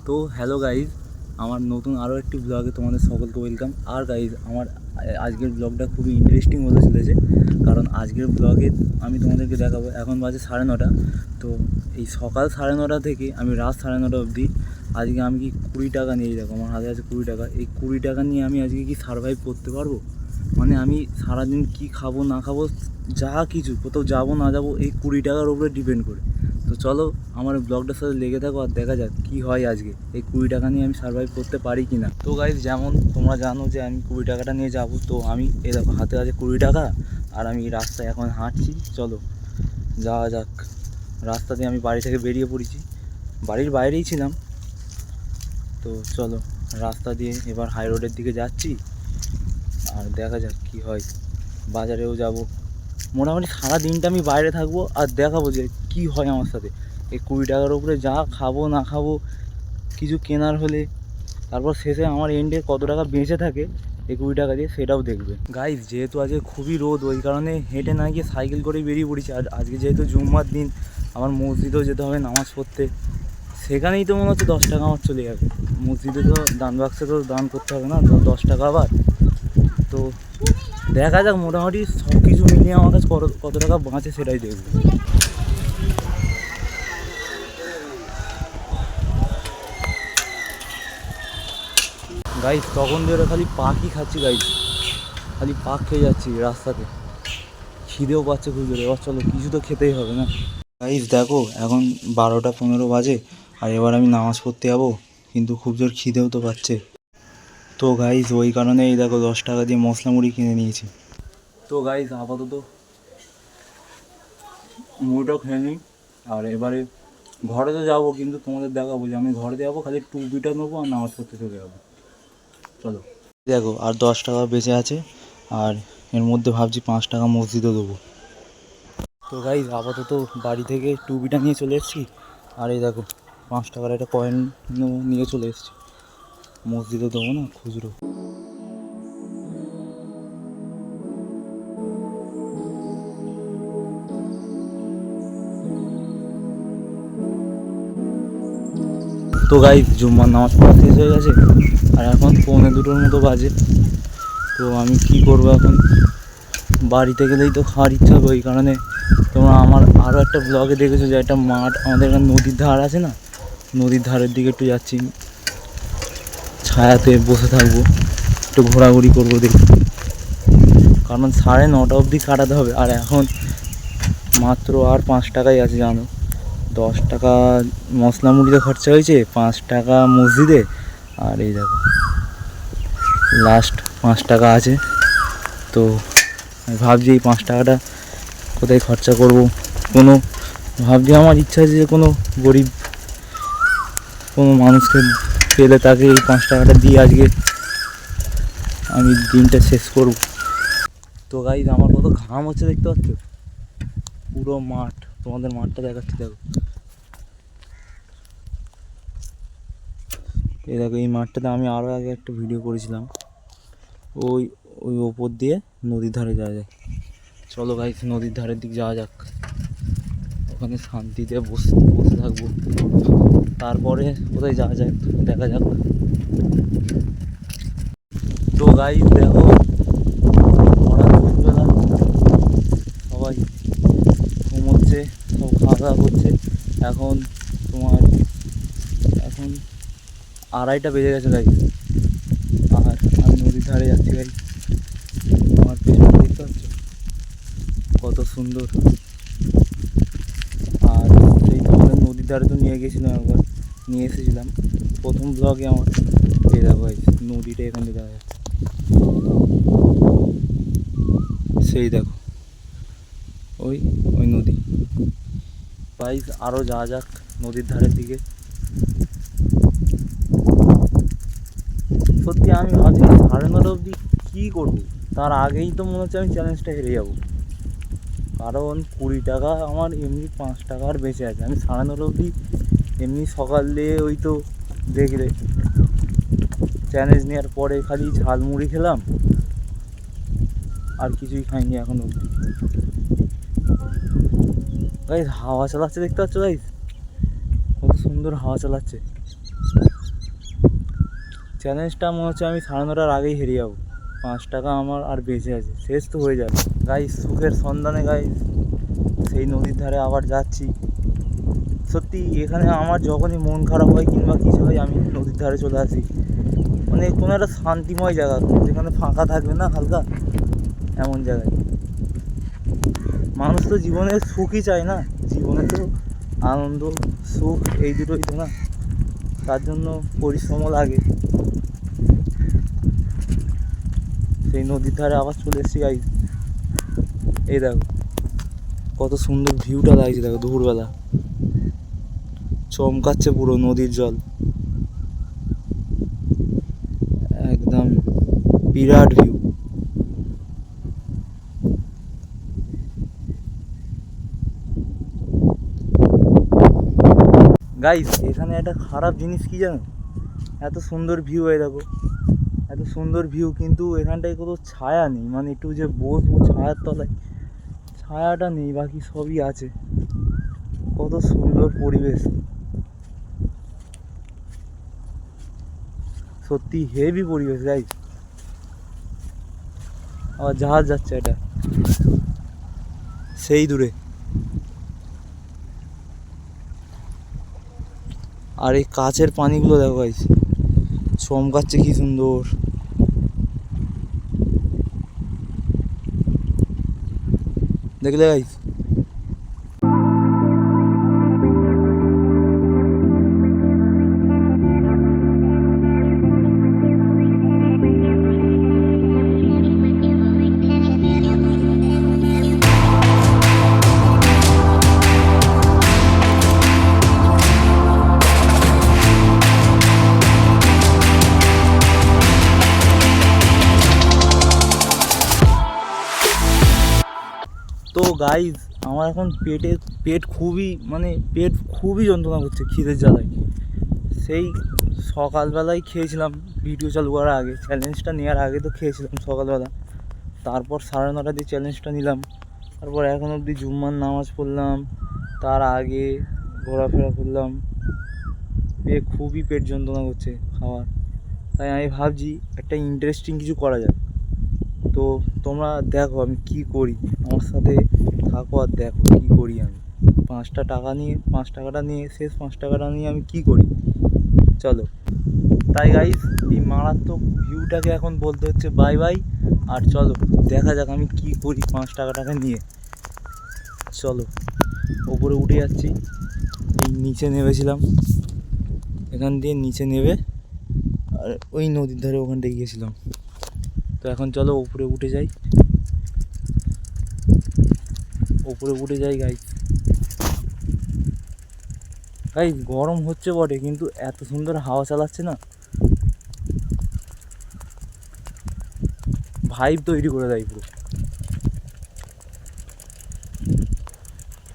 তো hello guys, আমার নতুন আরও একটি ব্লগে তোমাদের সকলকে ওয়েলকাম। আর গাইজ, আমার আজকের ব্লগটা খুবই ইন্টারেস্টিং হতে চলেছে, কারণ আজকের ব্লগে আমি তোমাদেরকে দেখাবো। এখন বাজে 9:30। তো এই সকাল 9:30 থেকে আমি রাত 9:30 অবধি আজকে আমি কি 20 টাকা নিয়ে দেখো, আমার হাতে আছে 20 টাকা। এই 20 টাকা নিয়ে আমি আজকে কি সারভাইভ করতে পারবো? মানে আমি সারাদিন কি খাবো না খাবো, যা কিছু, কোথাও যাবো না যাবো, এই 20 টাকার উপরে ডিপেন্ড করে। তো চলো আমার ব্লগটার সাথে লেগে থাকো আর দেখা যাক কী হয় আজকে, এই 20 টাকা নিয়ে আমি সার্ভাইভ করতে পারি কি না। তো গাইজ, যেমন তোমরা জানো যে আমি 20 টাকাটা নিয়ে যাব। তো আমি এই দেখো হাতে আছে 20 টাকা, আর আমি রাস্তায় এখন হাঁটছি। চলো যাওয়া যাক। রাস্তা দিয়ে আমি বাড়ি থেকে বেরিয়ে পড়েছি, বাড়ির বাইরেই ছিলাম। তো চলো রাস্তা দিয়ে এবার হাই রোডের দিকে যাচ্ছি, আর দেখা যাক কি হয়। বাজারেও যাব, মোটামুটি সারা দিনটা আমি বাইরে থাকবো আর দেখাবো যে কি হয় আমার সাথে। এই 20 টাকার উপরে যা খাবো না খাবো, কিছু কেনার হলে, তারপর শেষে আমার এন্ডে কত টাকা বেঁচে থাকে এই 20 টাকা দিয়ে, সেটাও দেখবে। গাইজ, যেহেতু আজকে খুবই রোদ, ওই কারণে হেঁটে না গিয়ে সাইকেল করেই বেরিয়ে পড়েছি। আর আজকে যেহেতু জুম্মার দিন, আমার মসজিদেও যেতে হবে নামাজ পড়তে। সেখানেই তো মনে হচ্ছে 10 টাকা আমার চলে যাবে। মসজিদে তো দান বাক্সে তো দান করতে হবে না, তো 10 টাকা আবার। তো দেখা যাক, মোটামুটি সব কিছু মিলিয়ে আমার কাছে কত টাকা বাঁচে সেটাই দেখবো। গাইজ, তখন ধরে খালি পাখি খাচ্ছি গাইজ, খালি পাক খেয়ে যাচ্ছি রাস্তাতে। খিদেও পাচ্ছে খুব জোরে। এবার চলো কিছু তো খেতেই হবে না। গাইজ দেখো, এখন 12টা 15 বাজে, আর এবার আমি নামাজ পড়তে যাবো, কিন্তু খুব জোর খিদেও তো পাচ্ছে। তো গাইজ, ওই কারণে এই দেখো 10 টাকা দিয়ে মশলা মুড়ি কিনে নিয়েছি। তো গাইজ, আপাতত মুড়িটাও খেয়ে নিই, আর এবারে ঘরে তো যাবো, কিন্তু তোমাদের দেখাবো যে আমি ঘরে যাবো, খালি টুপিটা নেবো আর নামাজ পড়তে চলে যাবো। চলো দেখো, আর 10 টাকা বেঁচে আছে, আর এর মধ্যে ভাবছি 5 টাকা মসজিদও দেবো। তো গাইজ, আপাতত বাড়ি থেকে টুপিটা নিয়ে চলে এসেছি, আর এই দেখো 5 টাকার একটা কয়েন নিয়ে চলে এসেছি। মসজিদে দেবো না, খুচরো। তো গাইজ, জুম্মার নামাজ পড়া শেষ হয়ে গেছে, আর এখন 1:45 মতো বাজে। তো আমি কি করবো এখন, বাড়িতে গেলেই তো খাওয়ার ইচ্ছা হবে। ওই কারণে তোমরা আমার আরও একটা ব্লগে দেখেছো যে একটা মাঠ, আমাদের এখানে নদীর ধার আছে না, নদীর ধারের দিকে একটু যাচ্ছি, ছায়াতে বসে থাকবো, একটু ঘোরাঘুরি করবো দেখি। কারণ 9:30 অবধি কাটাতে হবে, আর এখন মাত্র আর 5 টাকাই আছে জানো। 10 টাকা মশলা মুড়িতে খরচা হয়েছে, 5 টাকা মসজিদে, আর এই দেখো লাস্ট 5 টাকা আছে। তো আমি ভাবছি এই 5 টাকাটা কোথায় খরচা করব। কোনো ভাবছি, আমার ইচ্ছা আছে যে কোনো গরিব কোনো মানুষকে পেলে তাকে এই 5 টাকাটা দিয়ে আজকে আমি দিনটা শেষ করব। তো গাইজ, আমার কত ঘাম হচ্ছে দেখতে পাচ্ছ, পুরো মাঠ। তোমাদের মাঠটা দেখাচ্ছি, দেখো এই দেখো, এই মাঠটাতে আমি আরও আগে একটা ভিডিও করেছিলাম। ওই ওই ওপর দিয়ে নদীর ধারে যাওয়া যায়। চলো গাইজ, নদীর ধারের দিক যাওয়া যাক, ওখানে শান্তিতে বসে বসে থাকবো। তারপরে কোথায় যাওয়া যায় দেখা যাক। তো গাইজ দেখো, দুপুরবেলা সবাই ঘুমোচ্ছে, সব খাওয়া দাওয়া করছে। এখন তোমার এখন 2:30 বেজে গেছে গাইজ, আর আমি নদীর ধারে যাচ্ছি গাইজ। আমার পেছনে দেখতে পাচ্ছ কত সুন্দর। আর সেই তোমাদের নদীর ধারে তো নিয়ে গেছিলাম, একবার নিয়ে এসেছিলাম প্রথম ব্লগে আমার। এই দেখো গাইজ, নদীটা এখান থেকে দেখা যাচ্ছে, সেই দেখো ওই ওই নদী। গাইজ, আরও যাওয়া যাক নদীর ধারের দিকে। সত্যি আমি ভাবছি 9:30 অবধি কী করবো, তার আগেই তো মনে হচ্ছে আমি চ্যালেঞ্জটা হেরে যাবো। কারণ 20 টাকা আমার এমনি 5 টাকার বেঁচে আছে। আমি 9:30 অবধি এমনি সকালে ওই তো দেখলে চ্যালেঞ্জ নেওয়ার পরে খালি ঝালমুড়ি খেলাম, আর কিছুই খাইনি এখন অবধি। গাইজ, হাওয়া চালাচ্ছে দেখতে পাচ্ছ গাইজ, কত সুন্দর হাওয়া চালাচ্ছে। চ্যালেঞ্জটা মনে হচ্ছে আমি 9:30-র আগেই হেরে যাবো। 5 টাকা আমার আর বেঁচে আছে, শেষ তো হয়ে যাবে। গাইস সুখের সন্ধানে গাইস সেই নদীর ধারে আবার যাচ্ছি। সত্যি এখানে আমার যখনই মন খারাপ হয় কিংবা কিছু হয় আমি নদীর ধারে চলে আসি। মানে কোনো একটা শান্তিময় জায়গা যেখানে ফাঁকা থাকবে না হালকা, এমন জায়গায়। মানুষ তো জীবনে সুখই চায় না, জীবনে তো আনন্দ সুখ এই দুটোই তো না, তার জন্য পরিশ্রমও লাগে। সেই নদীর ধারে আবার চলে এসেছি গাইস। এই দেখো কত সুন্দর ভিউটা লাগছে, দেখো দুপুরবেলা চমকাচ্ছে পুরো নদীর জল, একদম বিরাট ভিউ। গাইস এখানে একটা খারাপ জিনিস কি জানো, এত সুন্দর ভিউ, এই দেখো এত সুন্দর ভিউ, কিন্তু এখানটায় কোনো ছায়া নেই। মানে একটু যে বসবো ছায়ার তলায়, ছায়াটা নেই, বাকি সবই আছে। কত সুন্দর পরিবেশ, সত্যি হেভি পরিবেশ গাইস। আবার জাহাজ যাচ্ছে এটা সেই দূরে, আর এই কাছের পানিগুলো দেখো গাইস চমকাচ্ছে কি সুন্দর। দেখলে গাইস তো গাইজ আমার এখন পেট খুবই যন্ত্রণা করছে খিদের জ্বালায়। সেই সকালবেলায় খেয়েছিলাম ভিডিও চালু করার আগে, চ্যালেঞ্জটা নেওয়ার আগে তো খেয়েছিলাম সকালবেলা। তারপর 9:30 দিয়ে চ্যালেঞ্জটা নিলাম, তারপর এখন অবধি জুম্মার নামাজ পড়লাম, তার আগে ঘোরাফেরা করলাম। খুবই পেট যন্ত্রণা করছে খাওয়ার, তাই আমি ভাবছি একটা ইন্টারেস্টিং কিছু করা যায়। তো তোমরা দেখো আমি কি করি, আমার সাথে থাকো আর দেখো কি করি আমি। 5 টাকাটা নিয়ে শেষ 5 টাকাটা নিয়ে আমি কি করি, চলো। তাই গাইস এই মারাত্মক ভিউটাকে এখন বলতে হচ্ছে বাই বাই, আর চলো দেখা যাক আমি কি করি 5 টাকাটাকে নিয়ে। চলো ওপরে উঠে যাচ্ছি, এই নিচে নেমেছিলাম, এখান দিয়ে নিচে নেমে আর ওই নদীর ধারে ওখানটায় গিয়েছিলাম। তো এখন চলো উপরে উঠে যাই, গাইস। গরম হচ্ছে বটে, কিন্তু এত সুন্দর হাওয়া চালাচ্ছে না, ভাইব তৈরি করে দেয় পুরো।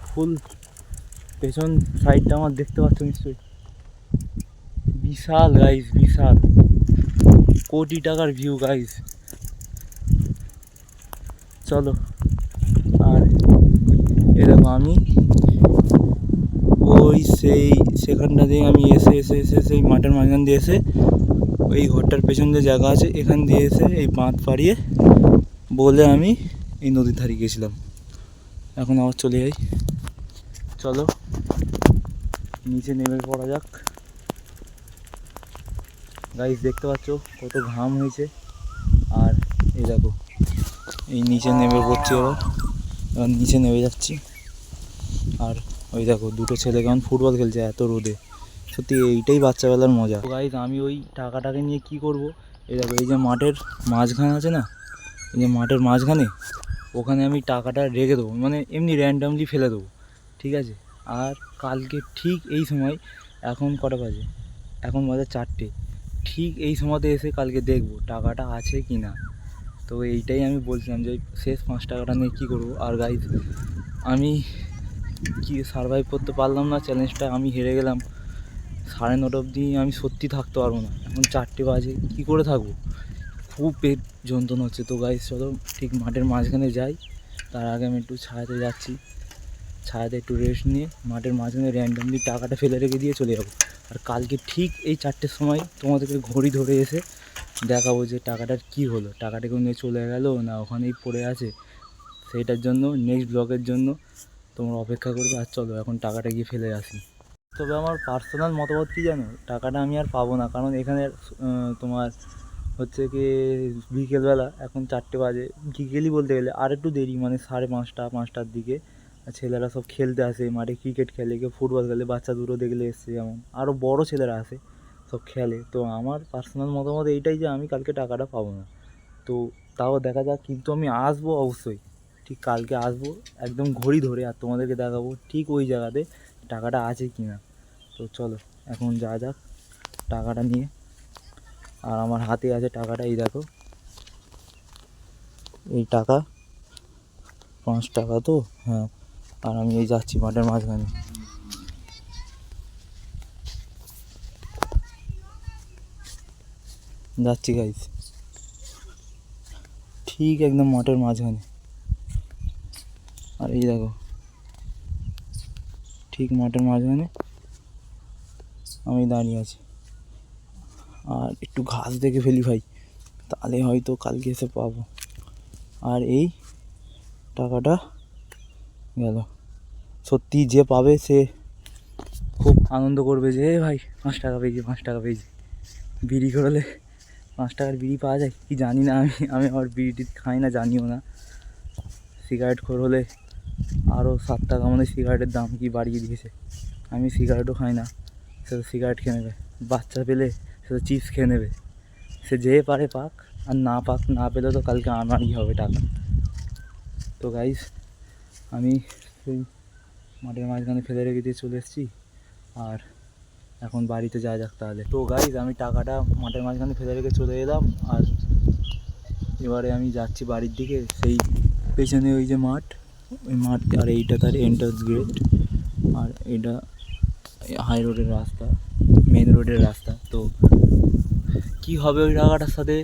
ফুল পেছন সাইডটা আমার দেখতে পাচ্ছ নিশ্চয়ই, বিশাল গাইস, বিশাল কোটি টাকার ভিউ গাইস। চলো, আর এরকম আমি ওই সেখানটা দিয়ে আমি এসে সেই মাঠের মাঝখান দিয়ে এসে ওই ঘরটার পেছন দিয়ে জায়গা আছে, এখান দিয়ে এসে এই বাঁধ পাড়িয়ে বলে আমি এই নদীর ধারে গেছিলাম। এখন আবার চলে যাই, চলো নিচে নেমে পড়া যাক। গাইস দেখতে পাচ্ছ কত ঘাম হয়েছে, আর এই দেখো এই নিচে নেমে পড়ছি, এবার নিচে নেমে যাচ্ছি। আর ওই দেখো দুটো ছেলে কেমন ফুটবল খেলছে এত রোদে, সত্যি এইটাই বাচ্চাবেলার মজা। গাইস আমি ওই টাকাটাকে নিয়ে কি করব, এই দেখো এই যে মাঠের মাঝখানে আছে না, এই যে মাঠের মাঝখানে ওখানে আমি টাকাটা রেখে দেবো, মানে এমনি র্যান্ডামলি ফেলে দেবো, ঠিক আছে। আর কালকে ঠিক এই সময়, এখন কটা বাজে, এখন বাজে 4টে, ঠিক এই সময়তে এসে কালকে দেখবো টাকাটা আছে কি না। তো এইটাই আমি বলছিলাম যে শেষ 5 টাকাটা নিয়ে কী করবো। আর গাইস আমি কি সারভাইভ করতে পারলাম না চ্যালেঞ্জটা, আমি হেরে গেলাম। 9:30 অবধি আমি সত্যি থাকতে পারবো না, এখন 4টে বাজে, কী করে থাকবো, খুব পেট যন্ত্রণা হচ্ছে। তো গাইস চলো ঠিক মাঠের মাঝখানে যাই, তার আগে আমি একটু ছায়াতে যাচ্ছি, ছায়াতে একটু রেস্ট নিয়ে মাঠের মাঝখানে র্যান্ডামলি টাকাটা ফেলে রেখে দিয়ে চলে যাবো। আর কালকে ঠিক এই 4টের সময় তোমাদেরকে ঘড়ি ধরে এসে দেখাবো যে টাকাটার কী হলো, টাকাটা কেউ নিয়ে চলে গেলো না ওখানেই পড়ে আছে। সেইটার জন্য নেক্সট ব্লগের জন্য তোমরা অপেক্ষা করবে। আর চলো এখন টাকাটা গিয়ে ফেলে আসি। তবে আমার পার্সোনাল মতামত কী জানো, টাকাটা আমি আর পাবো না, কারণ এখানে তোমার হচ্ছে কি বিকেলবেলা এখন 4টে বাজে, বিকেলই বলতে গেলে আর একটু দেরি, মানে 5:30-5টার দিকে ছেলেরা সব খেলতে আসে মাঠে, ক্রিকেট খেলে, কেউ ফুটবল খেলে, বাচ্চা দুটো দেখলে এসছে, যেমন আরও বড় ছেলেরা আসে সব খেলে। তো আমার পার্সোনাল মতামত এইটাই যে আমি কালকে টাকাটা পাবো না, তো তাও দেখা যাক। কিন্তু আমি আসবো অবশ্যই, ঠিক কালকে আসবো একদম ঘড়ি ধরে, আর তোমাদেরকে দেখাবো ঠিক ওই জায়গাতে টাকাটা আছে কি না। তো চলো এখন যা যাক টাকাটা নিয়ে। আর আমার হাতে আছে টাকাটা, এই দেখো এই টাকা, 5 টাকা তো, হ্যাঁ। আর আমি এই যাচ্ছি মাঠের মাঝখানে, যাচ্ছি গাইস, ঠিক একদম মাঠের মাঝখানে। আর এই দেখো ঠিক মাঠের মাঝখানে আমি দাঁড়িয়ে আছি। আর একটু ঘাস দেখে ফেলি ভাই, তাহলে হয়তো কালকে এসে পাবো। আর এই টাকাটা গেল। সত্যি যে পাবে সে খুব আনন্দ করবে যে ভাই 5 টাকা পেয়েছি, 5 টাকা পেয়েছি। বিড়ি করলে 5 টাকার বিড়ি পাওয়া যায় কি জানি না, আমি আমার বিড়ি খাই না, জানিও না। সিগারেট খোর হলে আরও 7 টাকা মানে সিগারেটের দাম কি বাড়িয়ে দিয়েছে। আমি সিগারেটও খাই না, সে তো সিগারেট খেয়ে নেবে। বাচ্চা পেলে সে তো চিপস খেয়ে নেবে। সে যে পারে পাক, আর না পাক, না পেলে তো কালকে আমারই হবে টাকা। তো গাইস আমি সেই মাঠের মাঝখানে ফেলে রেখে দিয়ে চলে এসেছি, আর এখন বাড়িতে যাওয়া যাক তাহলে। তো গাইস আমি টাকাটা মাঠের মাঝখানে ফেলে রেখে চলে এলাম, আর এবারে আমি যাচ্ছি বাড়ির দিকে। সেই পেছনে ওই যে মাঠ, ওই মাঠ, আর এইটা তার এন্ট্রান্স গেট, আর এটা হাই রোডের রাস্তা, মেন রোডের রাস্তা। তো কী হবে ওই টাকাটার সাথে,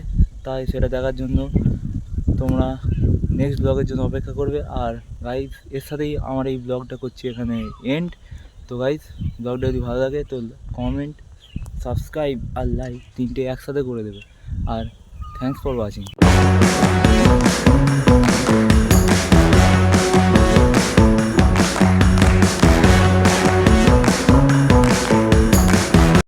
তাই সেটা দেখার জন্য তোমরা নেক্সট ব্লগের জন্য অপেক্ষা করবে। আর গাইজ এর সাথেই আমার এই ব্লগটা করছি এখানে এন্ড। তো গাইজ ব্লগটা যদি ভালো লাগে তো কমেন্ট, সাবস্ক্রাইব আর লাইক 3টে একসাথে করে দেবে। আর থ্যাংকস ফর ওয়াচিং।